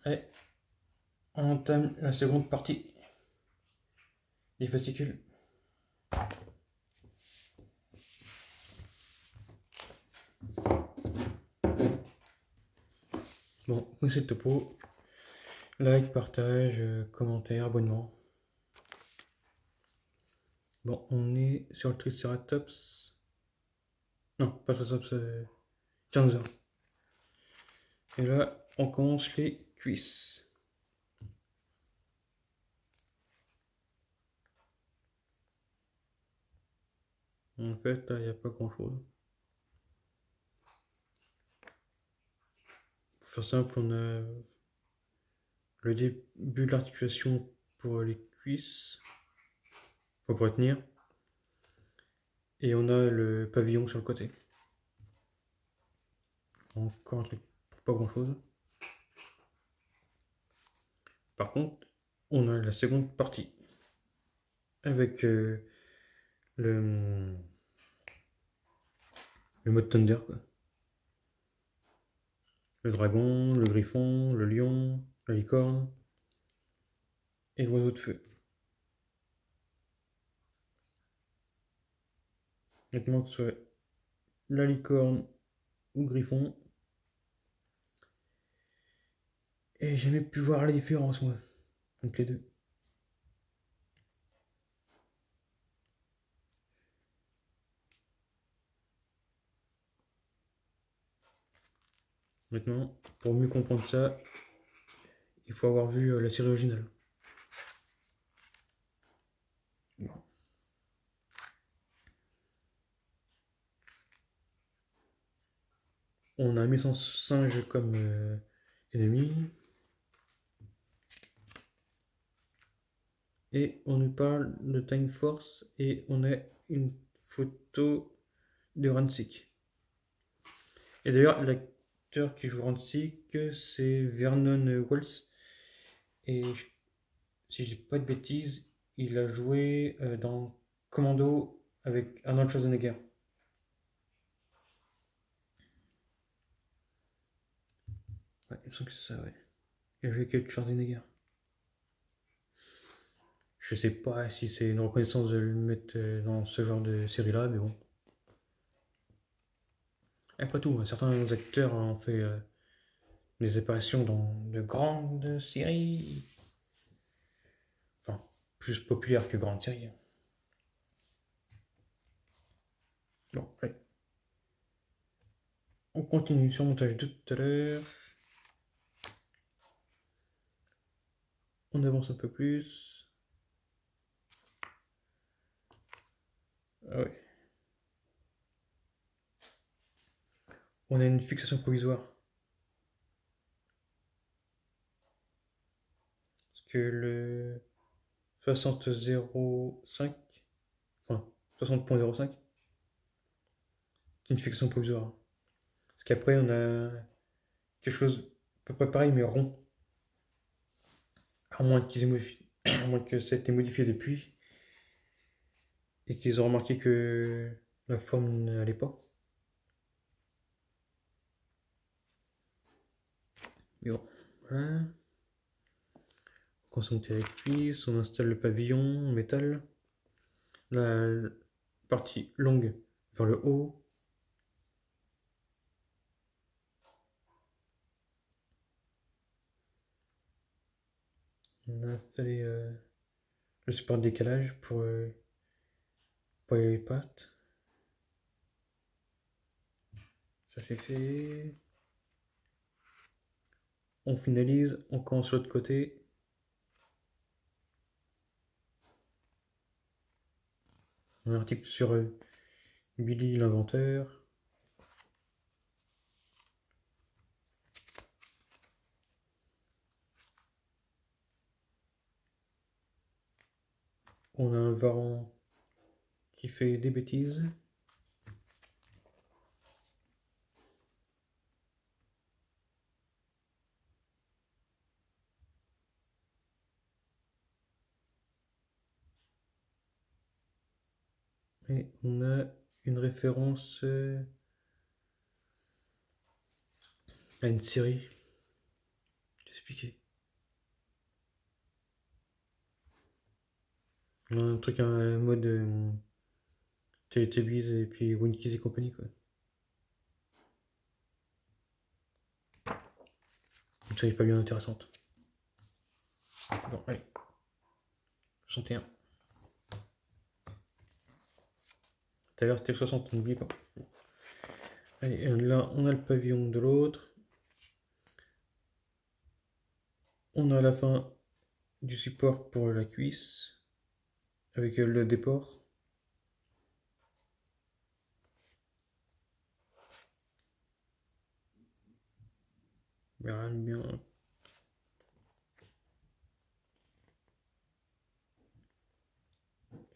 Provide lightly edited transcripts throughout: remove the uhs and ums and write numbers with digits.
Et on entame la seconde partie des fascicules. Bon, c'est le topo. Like, partage, commentaire, abonnement. Bon, on est sur le Triceratops. Non, pas Triceratops, Chanza. Et là, on commence les cuisses. En fait, là, il n'y a pas grand chose. Pour faire simple, on a le début de l'articulation pour les cuisses, pour tenir. Et on a le pavillon sur le côté. Encore un truc, pas grand chose. Par contre, on a la seconde partie. Avec le mode Thunder, quoi. Le dragon, le griffon, le lion, la licorne et l'oiseau de feu. Maintenant que ce soit la licorne ou le griffon. Et j'ai jamais pu voir la différence, moi, entre les deux. Maintenant, pour mieux comprendre ça, il faut avoir vu la série originale. Bon. On a mis son singe comme ennemi. Et on nous parle de Time Force et on a une photo de Ransik. Et d'ailleurs, l'acteur qui joue Ransik, c'est Vernon Wells. Et si je dis pas de bêtises, il a joué dans Commando avec Arnold Schwarzenegger. Ouais, il me semble que c'est ça, ouais. Il a joué avec Schwarzenegger. Je sais pas si c'est une reconnaissance de le mettre dans ce genre de série-là, mais bon. Après tout, certains acteurs ont fait des apparitions dans de grandes séries. Enfin, plus populaires que grandes séries. Bon, allez. On continue sur le montage de tout à l'heure. On avance un peu plus. Ah ouais. On a une fixation provisoire. Parce que le 60,05, enfin 60,05, c'est une fixation provisoire. Parce qu'après, on a quelque chose à peu près pareil, mais rond. À moins à moins que ça ait été modifié depuis et qu'ils ont remarqué que la forme n'allait pas. Mais bon, voilà. On commence à monter la cuisse, on installe le pavillon en métal. La partie longue vers le haut. On a installé le support de décalage pour les pattes. Ça c'est fait. On finalise, on commence l'autre côté. On a un article sur Billy l'inventeur. On a un varan qui fait des bêtises. Et on a une référence à une série. Je expliqué. Un truc un mode Teletubbies et puis Winkies et compagnie, quoi. Une série pas bien intéressante. Bon, allez. 61. Tout à l'heure c'était le 60, n'oublie pas. Allez, là on a le pavillon de l'autre. On a la fin du support pour la cuisse avec le déport. Bien, bien.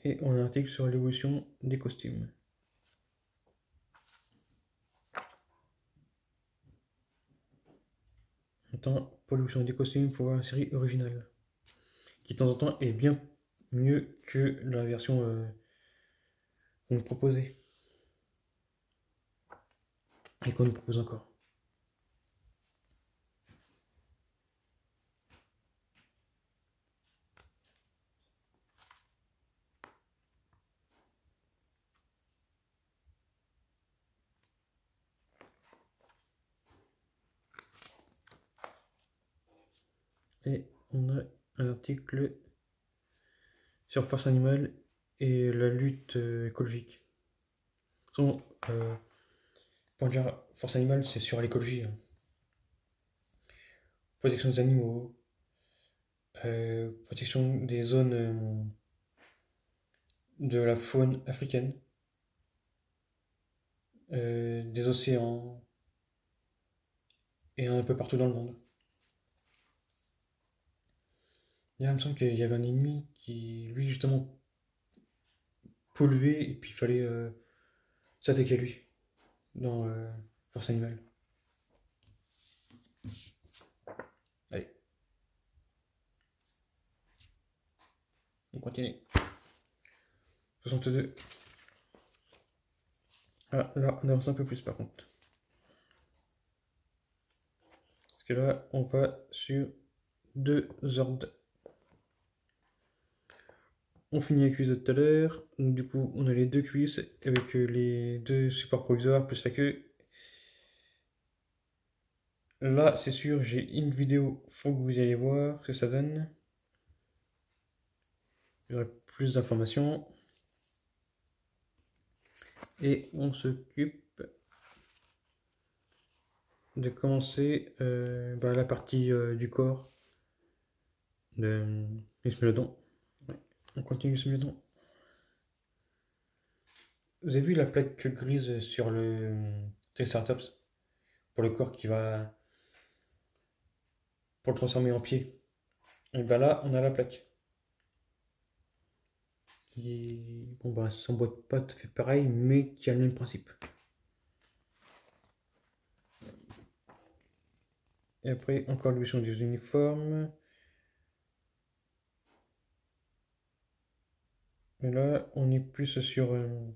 Et on a un article sur l'évolution des costumes. Pour l'évolution des costumes, il faut voir la série originale, qui de temps en temps est bien mieux que la version qu'on nous proposait et qu'on nous propose encore. Et on a un article sur Force Animale et la lutte écologique. Pour dire Force Animale, c'est sur l'écologie. Hein. Protection des animaux, protection des zones de la faune africaine, des océans et un peu partout dans le monde. Il me semble qu'il y avait un ennemi qui, lui, justement, polluait et puis il fallait s'attaquer à lui dans Force Animale. Allez. On continue. 62. Ah, là, on avance un peu plus par contre. Parce que là, on va sur 2 ordres. On finit la cuisse de tout à l'heure. Du coup, on a les 2 cuisses avec les 2 supports provisoires plus la queue. Là, c'est sûr, j'ai une vidéo, faut que vous allez voir ce que ça donne. J'aurai plus d'informations. Et on s'occupe de commencer la partie du corps de Smilodon. Ouais, on continue Smilodon. Vous avez vu la plaque grise sur le Triceratops pour le corps qui va pour le transformer en pied. Et ben là, on a la plaque qui s'emboîte pas tout à fait pareil, mais qui a le même principe. Et après, encore l'évolution des uniformes. Et là, on est plus sur le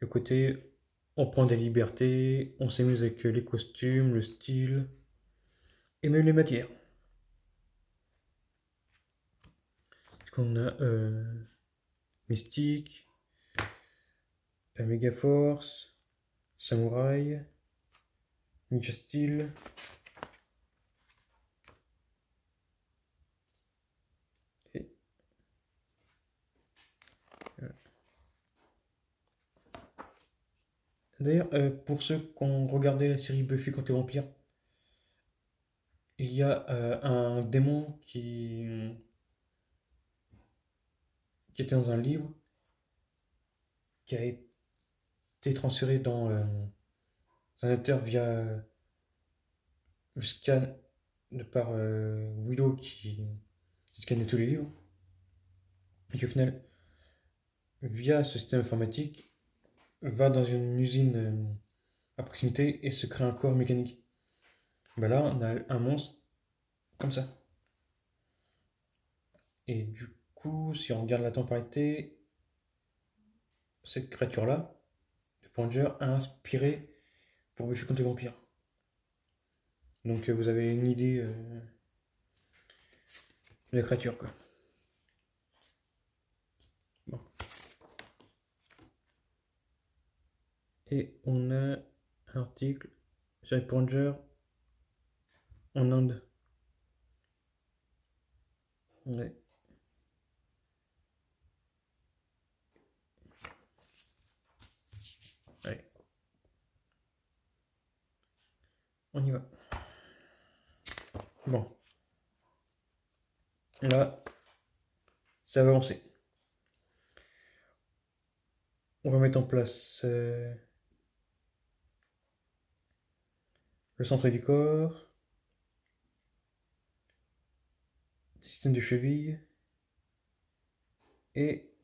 côté, on prend des libertés, on s'amuse avec les costumes, le style, et même les matières. On a Mystique, Megaforce, Samouraï, Ninja Steel. D'ailleurs, pour ceux qui ont regardé la série Buffy contre les vampires, il y a un démon qui était dans un livre, qui a été transféré dans un ordinateur via le scan de par Willow qui scannait tous les livres. Et qu'au final, via ce système informatique, va dans une usine à proximité et se crée un corps mécanique. Là, on a un monstre comme ça. Et du coup, si on regarde la temporalité, cette créature-là, le Punisher, a inspiré pour Buffy contre les vampires. Donc vous avez une idée de la créature, quoi. Bon. Et on a un article sur les Rangers en Inde. Ouais. Allez. On y va. Bon. Là, ça va avancer. On va mettre en place le centre du corps, système de cheville et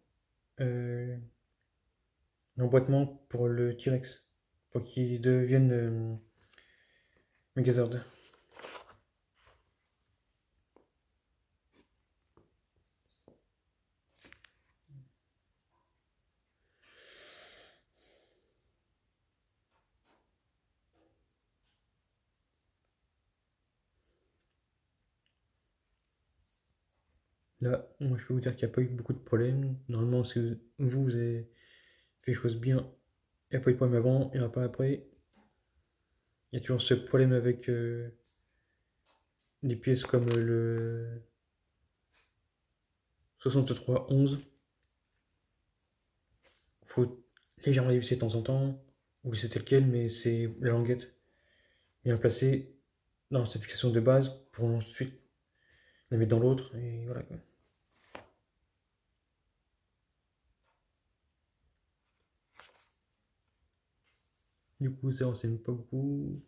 l'emboîtement pour le T-Rex pour qu'il devienne Megazord. Là, moi je peux vous dire qu'il n'y a pas eu beaucoup de problèmes. Normalement, si vous avez fait les choses bien, il n'y a pas eu de problème avant, il n'y en a pas après. Il y a toujours ce problème avec des pièces comme le 6311. Faut légèrement les visser de temps en temps, ou laisser tel quel, mais c'est la languette bien placée dans sa fixation de base pour ensuite la mettre dans l'autre, et voilà quoi. Du coup, ça renseigne pas beaucoup.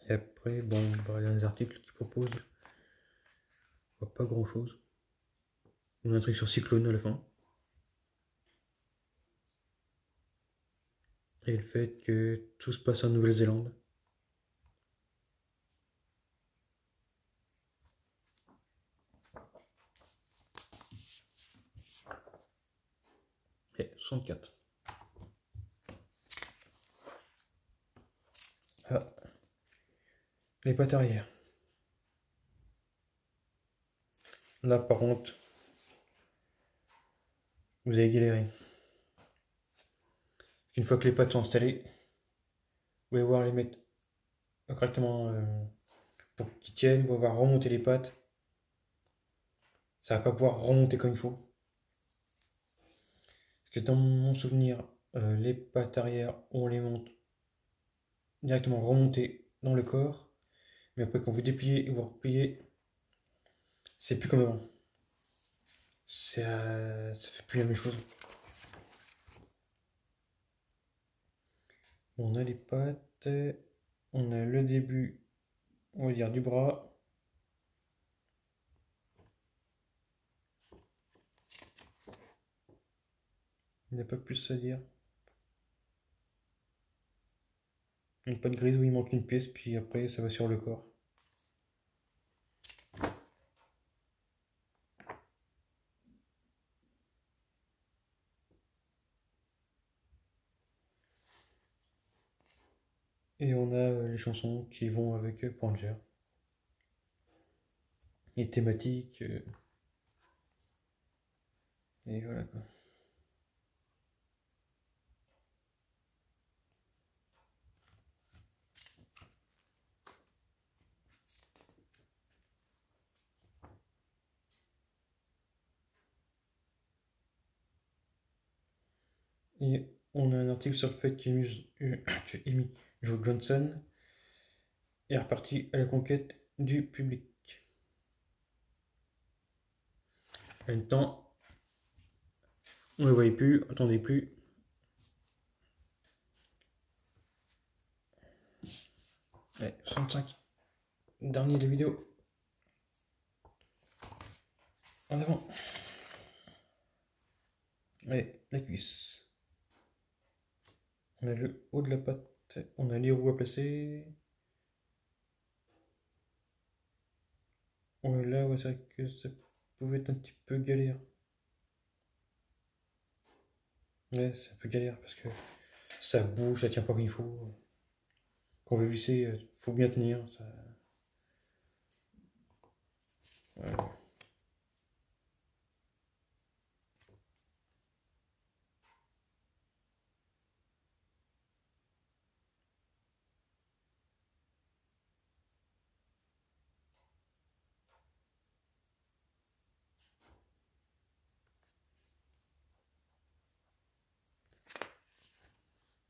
Et après, bon, bah, il y a des articles qui proposent pas grand chose. On a un truc sur Cyclone à la fin. Et le fait que tout se passe en Nouvelle-Zélande. Et 64. Ah, les pattes arrière. Là, par contre, vous avez galéré. Une fois que les pattes sont installées, vous allez voir les mettre correctement pour qu'ils tiennent. Vous allez voir remonter les pattes. Ça va pas pouvoir remonter comme il faut. Parce que dans mon souvenir, les pattes arrière, on les monte directement remontées dans le corps. Mais après, quand vous dépliez et vous repliez, c'est plus comme avant. Ça fait plus la même chose. On a les pattes, on a le début, on va dire, du bras. Il n'y a pas plus à dire. Une patte grise où il manque une pièce, puis après ça va sur le corps. Et on a les chansons qui vont avec Pointer. Les thématiques. Et voilà quoi. Et on a un article sur le fait qu'Amy Joe Johnson est reparti à la conquête du public. En même temps, on ne le voyait plus, attendez plus. Allez, 65. Dernier de la vidéo. En avant. Allez, la cuisse. On a le haut de la patte. On a les roues à placer. Ouais, là, ouais, c'est vrai que ça pouvait être un petit peu galère. Ouais, c'est un peu galère parce que ça bouge, ça tient pas comme il faut. Quand on veut visser, faut bien tenir. Ça... ouais.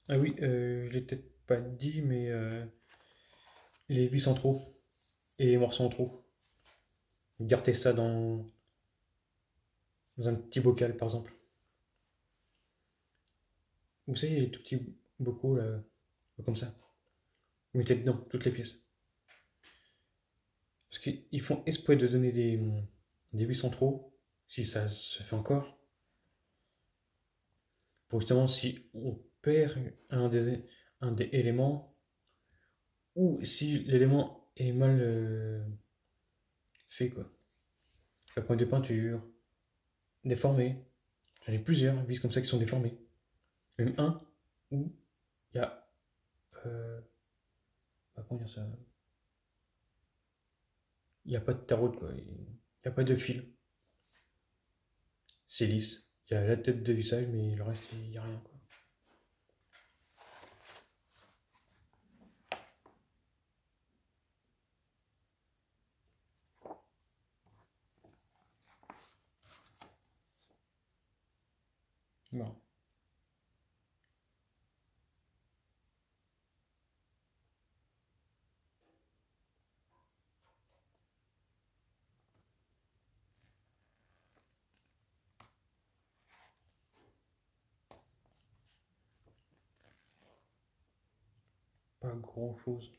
Ah oui, je l'ai peut-être pas dit, mais les vis en trop et les morceaux en trop. Gardez ça dans un petit bocal, par exemple. Vous savez, les tout petits bocaux, là, comme ça. Vous mettez dedans toutes les pièces. Parce qu'ils font exprès de donner des vis en trop, si ça se fait encore, pour justement, si on perd un des éléments, ou si l'élément est mal fait, quoi. La pointe de peinture, déformée. J'en ai plusieurs, vis comme ça qui sont déformés. Même un où il y a. Euh, comment dire ça? Il n'y a pas de tarot, quoi. Il n'y a pas de fil. C'est lisse. Il y a la tête de vissage, mais le reste, il n'y a rien, quoi. Bon. Pas grand chose.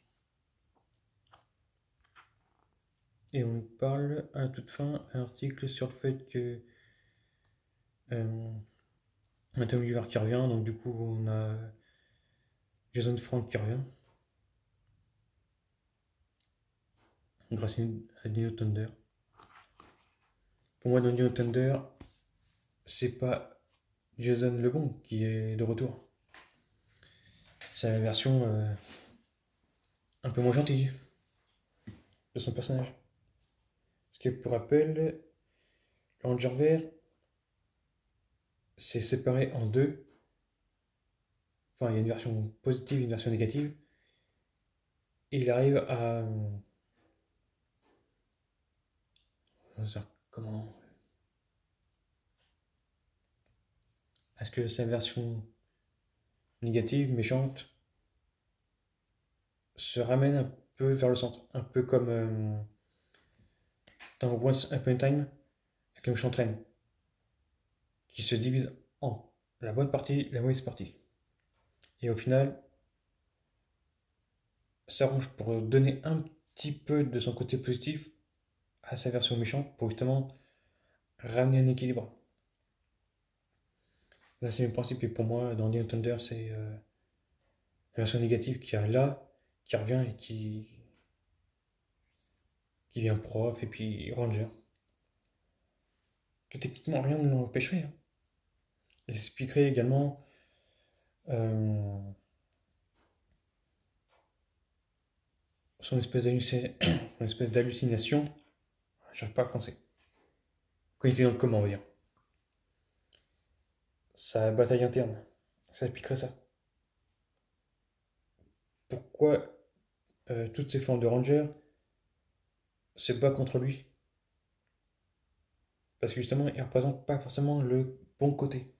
Et on parle à toute fin un article sur le fait que euh, on a Tom Oliver qui revient, donc du coup on a Jason Frank qui revient grâce à Dino Thunder. Pour moi, dans Dino Thunder, c'est pas Jason le bon qui est de retour. C'est la version un peu moins gentille de son personnage. Parce que pour rappel, le Ranger Vert c'est séparé en deux. Enfin, il y a une version positive et une version négative. Et il arrive comment? Est-ce que sa version négative, méchante, se ramène un peu vers le centre? Un peu comme dans Once Upon a Time, avec le méchant train, qui se divise en la bonne partie, la mauvaise partie. Et au final, s'arrange pour donner un petit peu de son côté positif à sa version méchante pour justement ramener un équilibre. Là, c'est le principe. Et pour moi, dans Dino Thunder, c'est la version négative qui est là, qui revient et qui devient prof et puis ranger. Que techniquement, rien ne l'empêcherait. Hein. Il expliquerait également euh, son espèce d'hallucination. J'arrive pas à penser. Quand il était dans le coma, on va dire. Sa bataille interne. Ça expliquerait ça. Pourquoi toutes ces formes de ranger se battent contre lui? Parce que justement, il représente pas forcément le bon côté.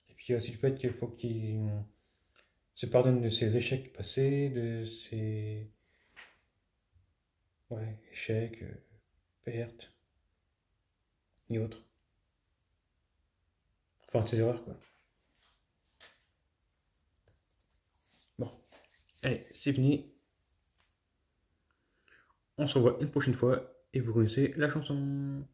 Et puis il y a aussi le fait qu'il faut qu'il se pardonne de ses échecs passés, de ses ouais, échecs, pertes et autres. Enfin, de ses erreurs, quoi. Bon, allez, c'est fini. On se revoit une prochaine fois et vous connaissez la chanson.